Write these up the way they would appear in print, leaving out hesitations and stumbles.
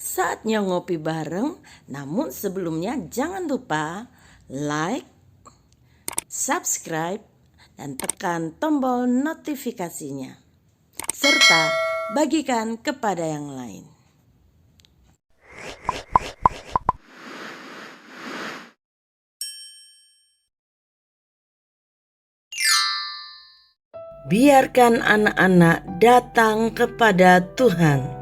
Saatnya ngopi bareng, namun sebelumnya jangan lupa like, subscribe, dan tekan tombol notifikasinya. Serta bagikan kepada yang lain. Biarkan anak-anak datang kepada Tuhan.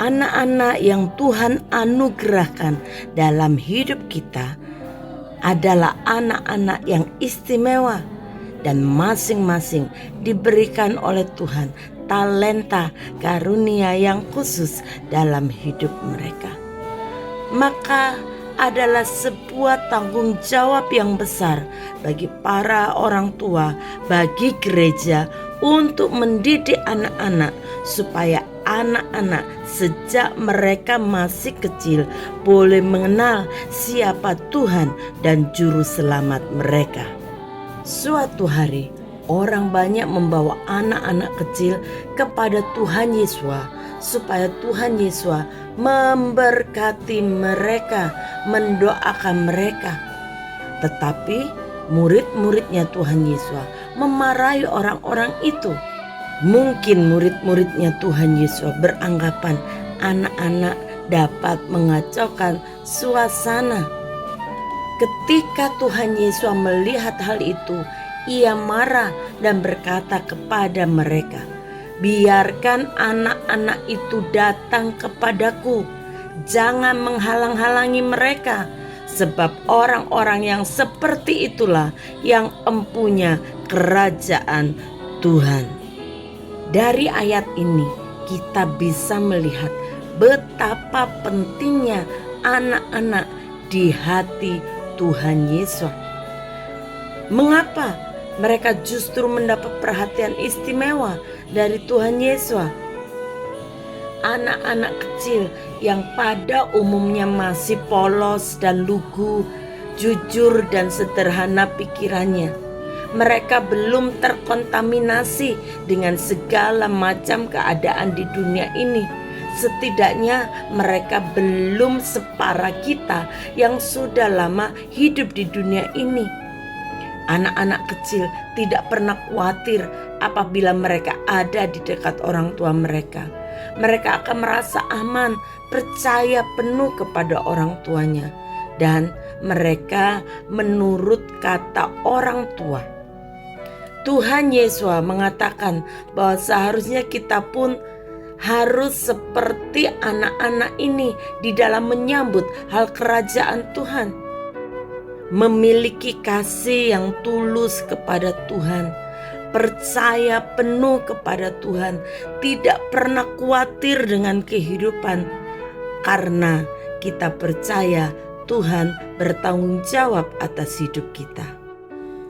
Anak-anak yang Tuhan anugerahkan dalam hidup kita adalah anak-anak yang istimewa, dan masing-masing diberikan oleh Tuhan talenta karunia yang khusus dalam hidup mereka. Maka adalah sebuah tanggung jawab yang besar bagi para orang tua, bagi gereja, untuk mendidik anak-anak supaya anak-anak sejak mereka masih kecil boleh mengenal siapa Tuhan dan juru selamat mereka. Suatu hari orang banyak membawa anak-anak kecil kepada Tuhan Yesus supaya Tuhan Yesus memberkati mereka, mendoakan mereka. Tetapi murid-muridnya Tuhan Yesus memarahi orang-orang itu. Mungkin murid-muridnya Tuhan Yesus beranggapan anak-anak dapat mengacaukan suasana. Ketika Tuhan Yesus melihat hal itu, ia marah dan berkata kepada mereka, "Biarkan anak-anak itu datang kepadaku. Jangan menghalang-halangi mereka, sebab orang-orang yang seperti itulah yang empunya kerajaan Tuhan." Dari ayat ini kita bisa melihat betapa pentingnya anak-anak di hati Tuhan Yesus. Mengapa mereka justru mendapat perhatian istimewa dari Tuhan Yesus? Anak-anak kecil yang pada umumnya masih polos dan lugu, jujur dan sederhana pikirannya. Mereka belum terkontaminasi dengan segala macam keadaan di dunia ini. Setidaknya mereka belum separah kita yang sudah lama hidup di dunia ini. Anak-anak kecil tidak pernah khawatir apabila mereka ada di dekat orang tua mereka. Mereka akan merasa aman, percaya penuh kepada orang tuanya, dan mereka menurut kata orang tua. Tuhan Yesus mengatakan bahwa seharusnya kita pun harus seperti anak-anak ini di dalam menyambut hal kerajaan Tuhan. Memiliki kasih yang tulus kepada Tuhan, percaya penuh kepada Tuhan, tidak pernah khawatir dengan kehidupan, karena kita percaya Tuhan bertanggung jawab atas hidup kita.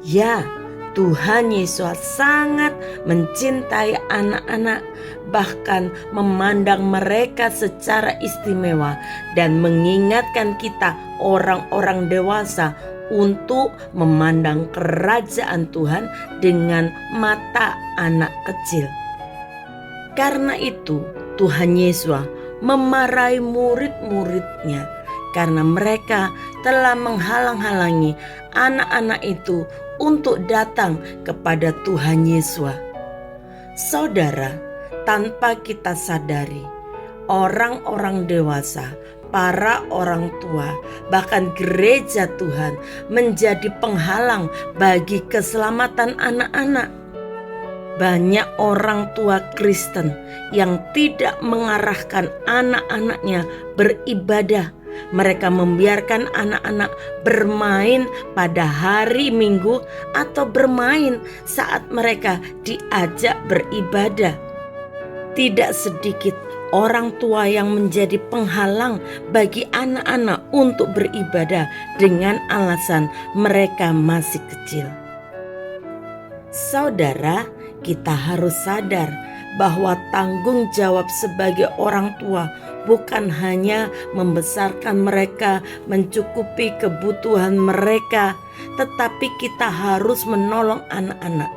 Ya, Tuhan Yesus sangat mencintai anak-anak, bahkan memandang mereka secara istimewa dan mengingatkan kita orang-orang dewasa untuk memandang kerajaan Tuhan dengan mata anak kecil. Karena itu Tuhan Yesus memarahi murid-muridnya karena mereka telah menghalang-halangi anak-anak itu untuk datang kepada Tuhan Yesus. Saudara, tanpa kita sadari, orang-orang dewasa, para orang tua, bahkan gereja Tuhan menjadi penghalang bagi keselamatan anak-anak. Banyak orang tua Kristen yang tidak mengarahkan anak-anaknya beribadah. Mereka membiarkan anak-anak bermain pada hari Minggu atau bermain saat mereka diajak beribadah. Tidak sedikit orang tua yang menjadi penghalang bagi anak-anak untuk beribadah dengan alasan mereka masih kecil. Saudara, kita harus sadar bahwa tanggung jawab sebagai orang tua bukan hanya membesarkan mereka, mencukupi kebutuhan mereka, tetapi kita harus menolong anak-anak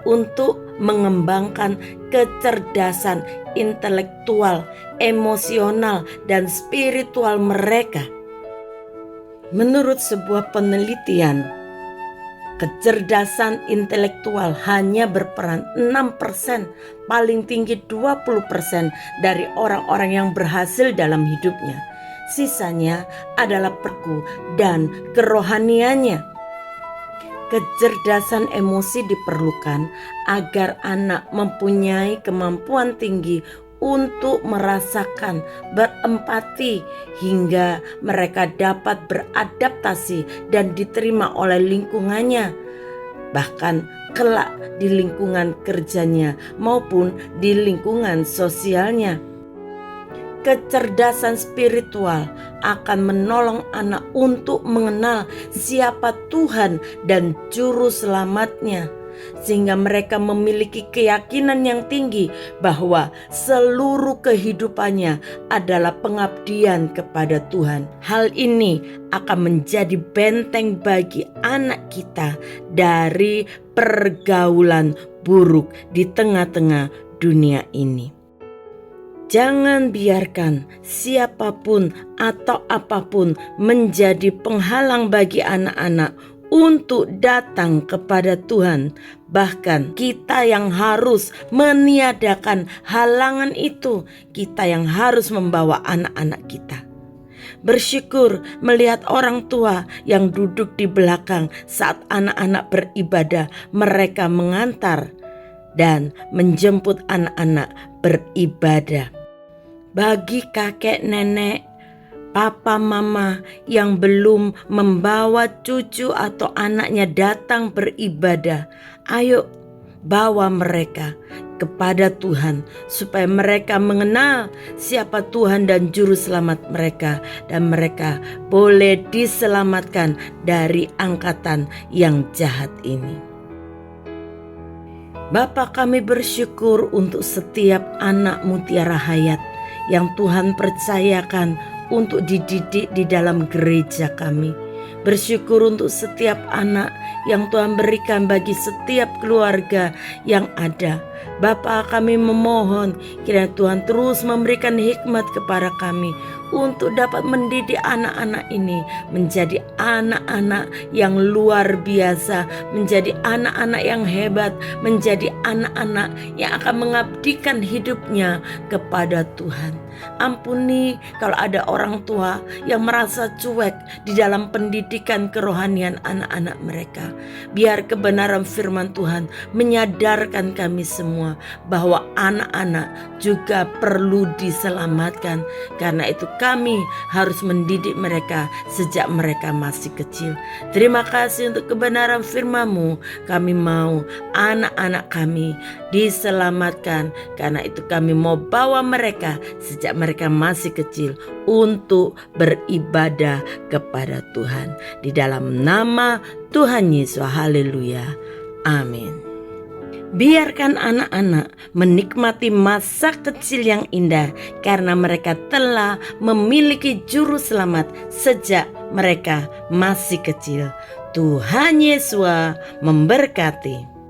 untuk mengembangkan kecerdasan intelektual, emosional, dan spiritual mereka. Menurut sebuah penelitian, kecerdasan intelektual hanya berperan 6%, paling tinggi 20% dari orang-orang yang berhasil dalam hidupnya. Sisanya adalah perku dan kerohaniannya. Kecerdasan emosi diperlukan agar anak mempunyai kemampuan tinggi untuk merasakan, berempati, hingga mereka dapat beradaptasi dan diterima oleh lingkungannya, bahkan kelak di lingkungan kerjanya maupun di lingkungan sosialnya. Kecerdasan spiritual akan menolong anak untuk mengenal siapa Tuhan dan juru selamatnya, sehingga mereka memiliki keyakinan yang tinggi bahwa seluruh kehidupannya adalah pengabdian kepada Tuhan. Hal ini akan menjadi benteng bagi anak kita dari pergaulan buruk di tengah-tengah dunia ini. Jangan biarkan siapapun atau apapun menjadi penghalang bagi anak-anak untuk datang kepada Tuhan. Bahkan kita yang harus meniadakan halangan itu, kita yang harus membawa anak-anak kita. Bersyukur melihat orang tua yang duduk di belakang saat anak-anak beribadah, mereka mengantar dan menjemput anak-anak beribadah. Bagi kakek nenek, papa mama yang belum membawa cucu atau anaknya datang beribadah, ayo bawa mereka kepada Tuhan supaya mereka mengenal siapa Tuhan dan juru selamat mereka, dan mereka boleh diselamatkan dari angkatan yang jahat ini. Bapa, kami bersyukur untuk setiap anak Mutiara Hayat yang Tuhan percayakan untuk dididik di dalam gereja kami. Bersyukur untuk setiap anak yang Tuhan berikan bagi setiap keluarga yang ada. Bapa, kami memohon kiranya Tuhan terus memberikan hikmat kepada kami untuk dapat mendidik anak-anak ini menjadi anak-anak yang luar biasa, menjadi anak-anak yang hebat, menjadi anak-anak yang akan mengabdikan hidupnya kepada Tuhan. Ampuni kalau ada orang tua yang merasa cuek di dalam pendidikan kerohanian anak-anak mereka. Biar kebenaran firman Tuhan menyadarkan kami semua bahwa anak-anak juga perlu diselamatkan. Karena itu kami harus mendidik mereka sejak mereka masih kecil. Terima kasih untuk kebenaran firman-Mu. Kami mau anak-anak kami diselamatkan. Karena itu kami mau bawa mereka sejak mereka masih kecil untuk beribadah kepada Tuhan. Di dalam nama Tuhan Yesus, haleluya, amin. Biarkan anak-anak menikmati masa kecil yang indah karena mereka telah memiliki juru selamat sejak mereka masih kecil. Tuhan Yesus memberkati.